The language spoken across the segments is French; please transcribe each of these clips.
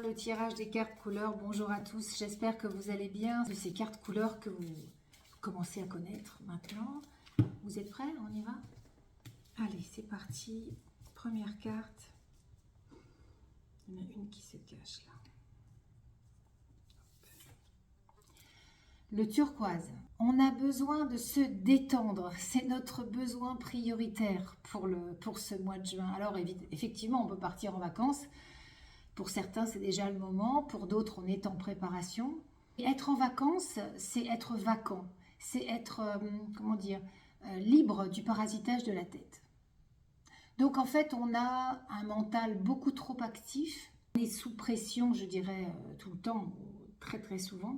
le tirage des cartes couleurs. Bonjour à tous, j'espère que vous allez bien. De ces cartes couleurs que vous commencez à connaître maintenant. Vous êtes prêts? On y va? Allez, c'est parti. Première carte. Il y en a une qui se cache là. Le turquoise. On a besoin de se détendre. C'est notre besoin prioritaire pour ce mois de juin. Alors effectivement, on peut partir en vacances. Pour certains, c'est déjà le moment. Pour d'autres, on est en préparation. Et être en vacances, c'est être vacant. C'est être, libre du parasitage de la tête. Donc en fait, on a un mental beaucoup trop actif. On est sous pression, je dirais, tout le temps, très très souvent.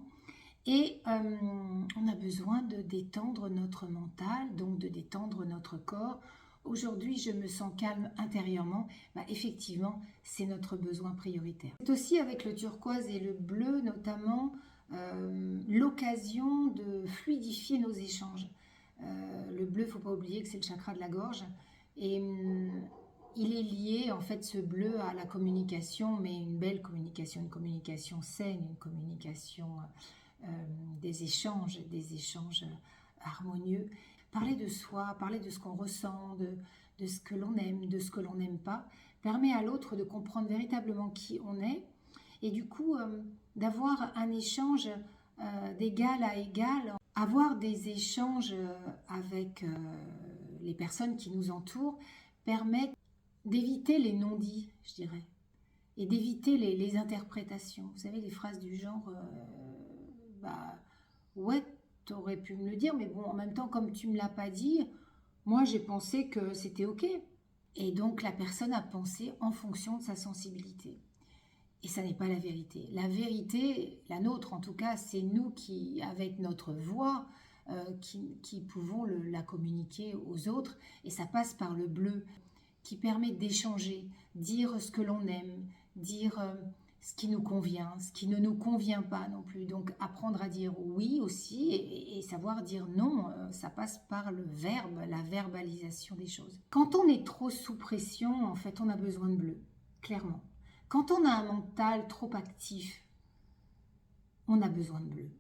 Et on a besoin de détendre notre mental, donc de détendre notre corps. Aujourd'hui, je me sens calme intérieurement. Effectivement, c'est notre besoin prioritaire. C'est aussi avec le turquoise et le bleu, notamment, l'occasion de fluidifier nos échanges. Le bleu, il ne faut pas oublier que c'est le chakra de la gorge. Et il est lié, en fait, ce bleu à la communication, mais une belle communication, une communication saine, une communication... des échanges harmonieux. Parler de soi, parler de ce qu'on ressent, de ce que l'on aime, de ce que l'on n'aime pas, permet à l'autre de comprendre véritablement qui on est et du coup d'avoir un échange d'égal à égal, avoir des échanges avec les personnes qui nous entourent permet d'éviter les non-dits, je dirais, et d'éviter les interprétations. Vous savez, les phrases du genre ouais, t'aurais pu me le dire, mais bon, en même temps, comme tu me l'as pas dit, moi j'ai pensé que c'était ok. Et donc la personne a pensé en fonction de sa sensibilité. Et ça n'est pas la vérité. La vérité, la nôtre en tout cas, c'est nous qui, avec notre voix, qui pouvons la communiquer aux autres. Et ça passe par le bleu, qui permet d'échanger, dire ce que l'on aime, dire... ce qui nous convient, ce qui ne nous convient pas non plus. Donc apprendre à dire oui aussi et savoir dire non, ça passe par le verbe, la verbalisation des choses. Quand on est trop sous pression, en fait, on a besoin de bleu, clairement. Quand on a un mental trop actif, on a besoin de bleu.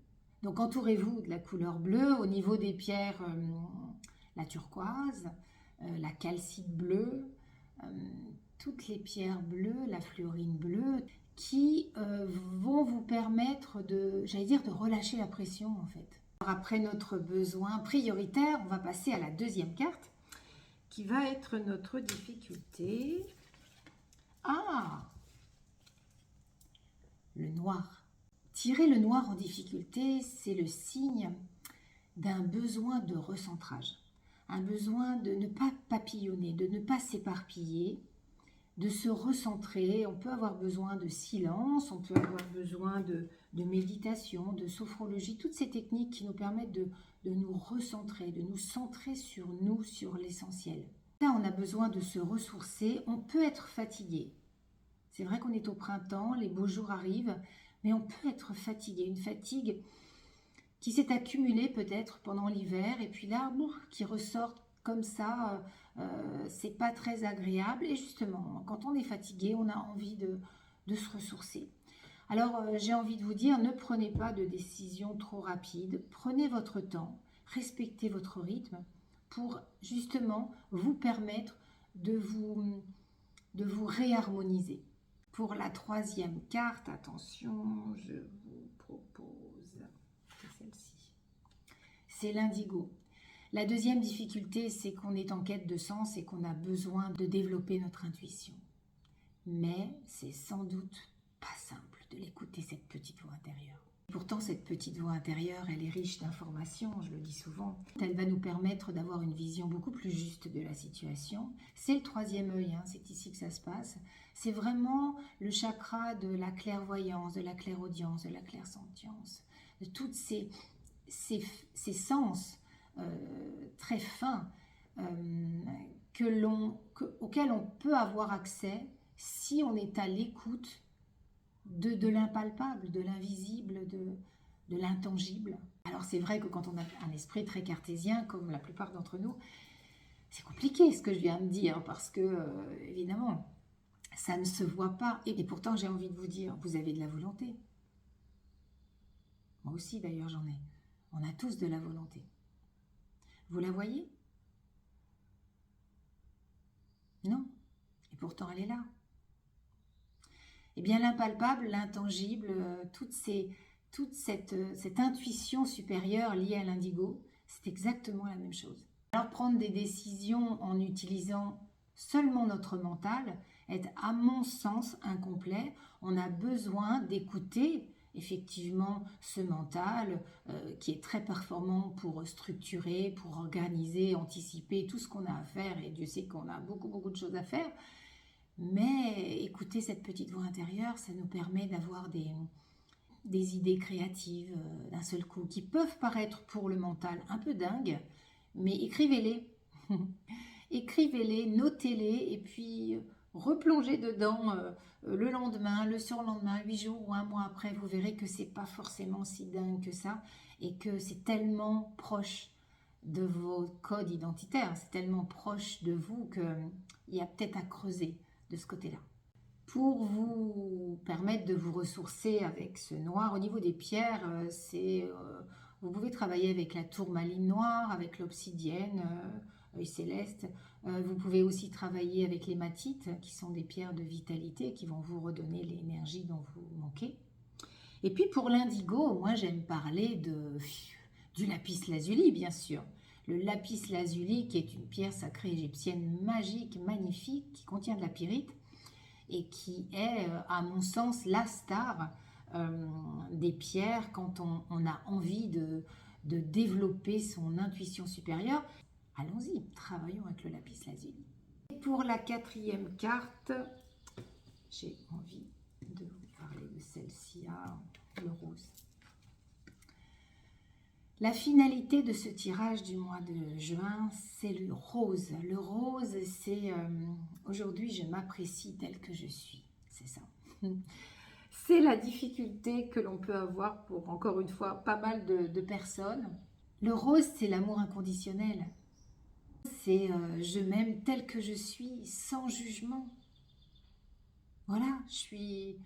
Donc entourez-vous de la couleur bleue. Au niveau des pierres, la turquoise, la calcite bleue, toutes les pierres bleues, la fluorine bleue, qui vont vous permettre de relâcher la pression en fait. Alors, après notre besoin prioritaire, on va passer à la deuxième carte qui va être notre difficulté. Ah, le noir. Tirer le noir en difficulté, c'est le signe d'un besoin de recentrage, un besoin de ne pas papillonner, de ne pas s'éparpiller, de se recentrer. On peut avoir besoin de silence, on peut avoir besoin de méditation, de sophrologie, toutes ces techniques qui nous permettent de nous recentrer, de nous centrer sur nous, sur l'essentiel. Là, on a besoin de se ressourcer, on peut être fatigué. C'est vrai qu'on est au printemps, les beaux jours arrivent, mais on peut être fatigué, une fatigue qui s'est accumulée peut-être pendant l'hiver, et puis là, qui ressort comme ça, c'est pas très agréable. Et justement, quand on est fatigué, on a envie de se ressourcer. Alors, j'ai envie de vous dire, ne prenez pas de décisions trop rapides. Prenez votre temps, respectez votre rythme pour justement vous permettre de vous réharmoniser. Pour la troisième carte, attention, je vous propose celle-ci. C'est l'indigo. La deuxième difficulté, c'est qu'on est en quête de sens et qu'on a besoin de développer notre intuition. Mais c'est sans doute pas simple de l'écouter, cette petite voix intérieure. Pourtant, cette petite voix intérieure, elle est riche d'informations, je le dis souvent. Elle va nous permettre d'avoir une vision beaucoup plus juste de la situation. C'est le troisième œil, c'est ici que ça se passe. C'est vraiment le chakra de la clairvoyance, de la clairaudience, de la clairsentience, de toutes ces sens très fins auxquels on peut avoir accès si on est à l'écoute de l'impalpable, de l'invisible, de l'intangible. Alors c'est vrai que quand on a un esprit très cartésien, comme la plupart d'entre nous, c'est compliqué ce que je viens de dire, parce que évidemment, Ça ne se voit pas. Et pourtant, j'ai envie de vous dire, vous avez de la volonté. Moi aussi, d'ailleurs, j'en ai. On a tous de la volonté. Vous la voyez? Non. Et pourtant, elle est là. Eh bien, l'impalpable, l'intangible, toute cette intuition supérieure liée à l'indigo, c'est exactement la même chose. Alors, prendre des décisions en utilisant seulement notre mental est, à mon sens, incomplet. On a besoin d'écouter effectivement ce mental qui est très performant pour structurer, pour organiser, anticiper tout ce qu'on a à faire, et Dieu sait qu'on a beaucoup de choses à faire. Mais écouter cette petite voix intérieure, ça nous permet d'avoir des idées créatives d'un seul coup, qui peuvent paraître pour le mental un peu dingues, mais écrivez-les. Écrivez-les, notez-les, et puis replongez dedans le lendemain, le surlendemain, 8 jours ou un mois après. Vous verrez que c'est pas forcément si dingue que ça, et que c'est tellement proche de vos codes identitaires, c'est tellement proche de vous qu'il y a peut-être à creuser de ce côté-là. Pour vous permettre de vous ressourcer avec ce noir, au niveau des pierres, vous pouvez travailler avec la tourmaline noire, avec l'obsidienne, œil céleste. Vous pouvez aussi travailler avec les matites, qui sont des pierres de vitalité, qui vont vous redonner l'énergie dont vous manquez. Et puis pour l'indigo, moi j'aime parler du lapis lazuli, bien sûr. Le lapis lazuli, qui est une pierre sacrée égyptienne magique, magnifique, qui contient de la pyrite, et qui est, à mon sens, la star des pierres quand on a envie de développer son intuition supérieure. Allons-y, travaillons avec le lapis lazuli. Et pour la 4e carte, j'ai envie de vous parler de celle-ci, le rose. La finalité de ce tirage du mois de juin, c'est le rose. Le rose, c'est aujourd'hui, je m'apprécie telle que je suis. C'est ça. C'est la difficulté que l'on peut avoir pour, encore une fois, pas mal de personnes. Le rose, c'est l'amour inconditionnel. C'est je m'aime telle que je suis, sans jugement. Voilà, je suis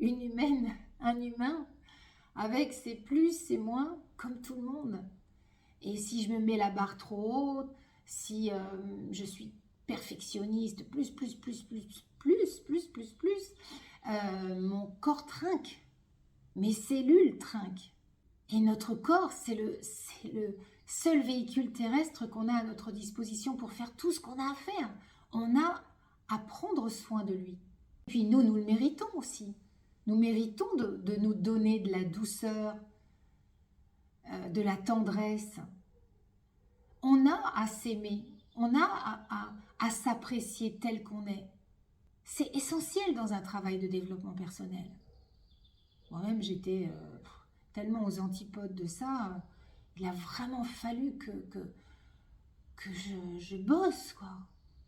une humaine, un humain, avec ses plus, ses moins, comme tout le monde. Et si je me mets la barre trop haute, si je suis perfectionniste, mon corps trinque, mes cellules trinquent. Et notre corps, c'est le seul véhicule terrestre qu'on a à notre disposition pour faire tout ce qu'on a à faire. On a à prendre soin de lui. Et puis nous le méritons aussi. Nous méritons de nous donner de la douceur, de la tendresse. On a à s'aimer, on a à s'apprécier tel qu'on est. C'est essentiel dans un travail de développement personnel. Moi-même, j'étais tellement aux antipodes de ça. Il a vraiment fallu que je bosse, quoi.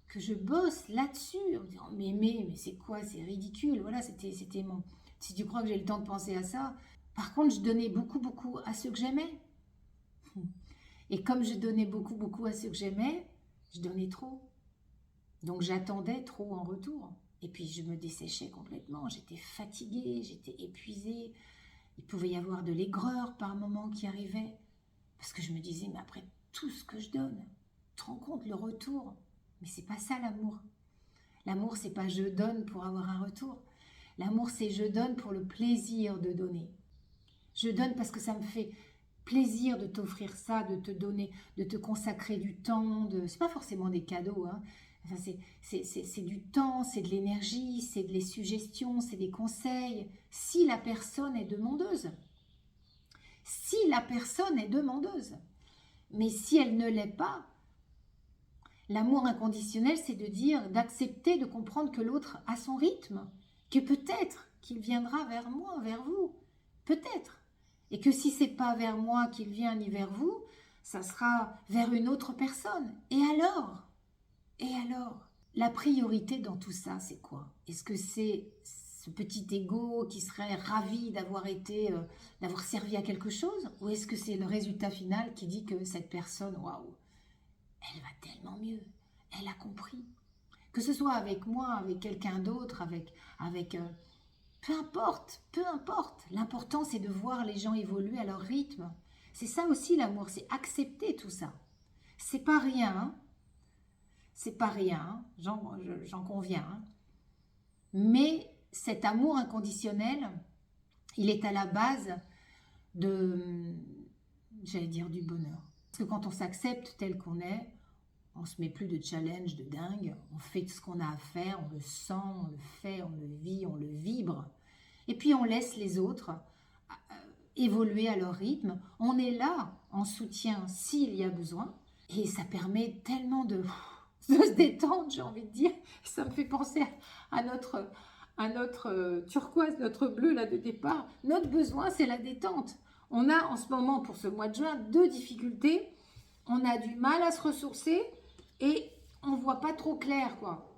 Que je bosse là-dessus, en me disant, mais c'est quoi, c'est ridicule. Voilà, c'était mon... Si tu crois que j'ai le temps de penser à ça. Par contre, je donnais beaucoup à ceux que j'aimais. Et comme je donnais beaucoup à ceux que j'aimais, je donnais trop. Donc j'attendais trop en retour. Et puis je me desséchais complètement. J'étais fatiguée, j'étais épuisée. Il pouvait y avoir de l'aigreur par moments qui arrivait. Parce que je me disais, mais après tout ce que je donne, tu te rends compte le retour? Mais c'est pas ça l'amour. L'amour, c'est pas je donne pour avoir un retour. L'amour, c'est je donne pour le plaisir de donner. Je donne parce que ça me fait plaisir de t'offrir ça, de te donner, de te consacrer du temps. C'est pas forcément des cadeaux, hein. Enfin, c'est du temps, c'est de l'énergie, c'est des suggestions, c'est des conseils. Si la personne est demandeuse. Si la personne est demandeuse. Mais si elle ne l'est pas, l'amour inconditionnel, c'est de dire, d'accepter, de comprendre que l'autre a son rythme, que peut-être qu'il viendra vers moi, vers vous, peut-être. Et que si c'est pas vers moi qu'il vient ni vers vous, ça sera vers une autre personne. Et alors? La priorité dans tout ça, c'est quoi? Est-ce que c'est ce petit ego qui serait ravi d'avoir d'avoir servi à quelque chose? Ou est-ce que c'est le résultat final qui dit que cette personne, waouh, elle va tellement mieux, elle a compris. Que ce soit avec moi, avec quelqu'un d'autre, peu importe, peu importe. L'important, c'est de voir les gens évoluer à leur rythme. C'est ça aussi l'amour, c'est accepter tout ça. C'est pas rien, hein. C'est pas rien, hein. J'en conviens, hein. Mais cet amour inconditionnel, il est à la base de, j'allais dire, du bonheur. Parce que quand on s'accepte tel qu'on est, on se met plus de challenge de dingue, on fait ce qu'on a à faire, on le sent, on le fait, on le vit, on le vibre. Et puis on laisse les autres évoluer à leur rythme. On est là en soutien s'il y a besoin. Et ça permet tellement de se détendre, j'ai envie de dire. Ça me fait penser à notre turquoise, notre bleu là de départ. Notre besoin, c'est la détente. On a en ce moment, pour ce mois de juin, 2 difficultés. On a du mal à se ressourcer et on ne voit pas trop clair, quoi,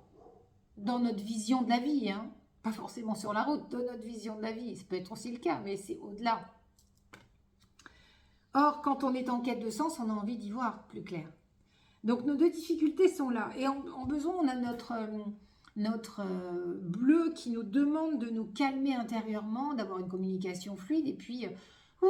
dans notre vision de la vie, hein. Pas forcément sur la route, dans notre vision de la vie. Ça peut être aussi le cas, mais c'est au-delà. Or, quand on est en quête de sens, on a envie d'y voir plus clair. Donc, nos 2 difficultés sont là. Et en besoin, on a notre bleu qui nous demande de nous calmer intérieurement, d'avoir une communication fluide. Et puis, que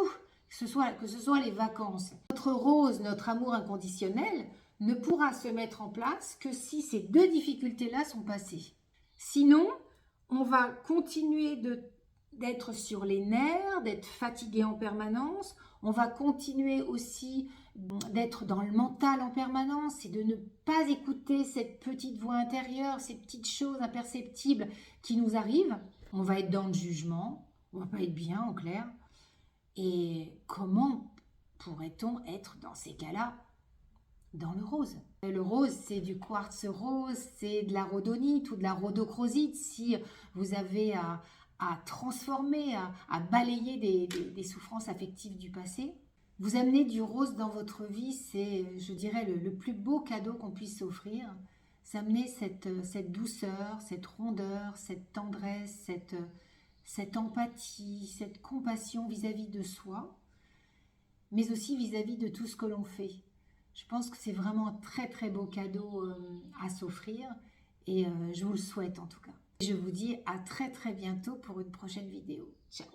ce soit les vacances. Notre rose, notre amour inconditionnel, ne pourra se mettre en place que si ces 2 difficultés-là sont passées. Sinon, on va continuer d'être sur les nerfs, d'être fatigué en permanence. On va continuer aussi d'être dans le mental en permanence et de ne pas écouter cette petite voix intérieure, ces petites choses imperceptibles qui nous arrivent. On va être dans le jugement, on va pas être bien en clair. Et comment pourrait-on être dans ces cas-là dans le rose? Le rose, c'est du quartz rose, c'est de la rhodonite ou de la rhodochrosite. Si vous avez à transformer, à balayer des souffrances affectives du passé, vous amenez du rose dans votre vie, c'est, je dirais, le plus beau cadeau qu'on puisse s'offrir. C'est amener cette douceur, cette rondeur, cette tendresse, cette empathie, cette compassion vis-à-vis de soi, mais aussi vis-à-vis de tout ce que l'on fait. Je pense que c'est vraiment un très très beau cadeau à s'offrir et je vous le souhaite en tout cas. Je vous dis à très très bientôt pour une prochaine vidéo. Ciao!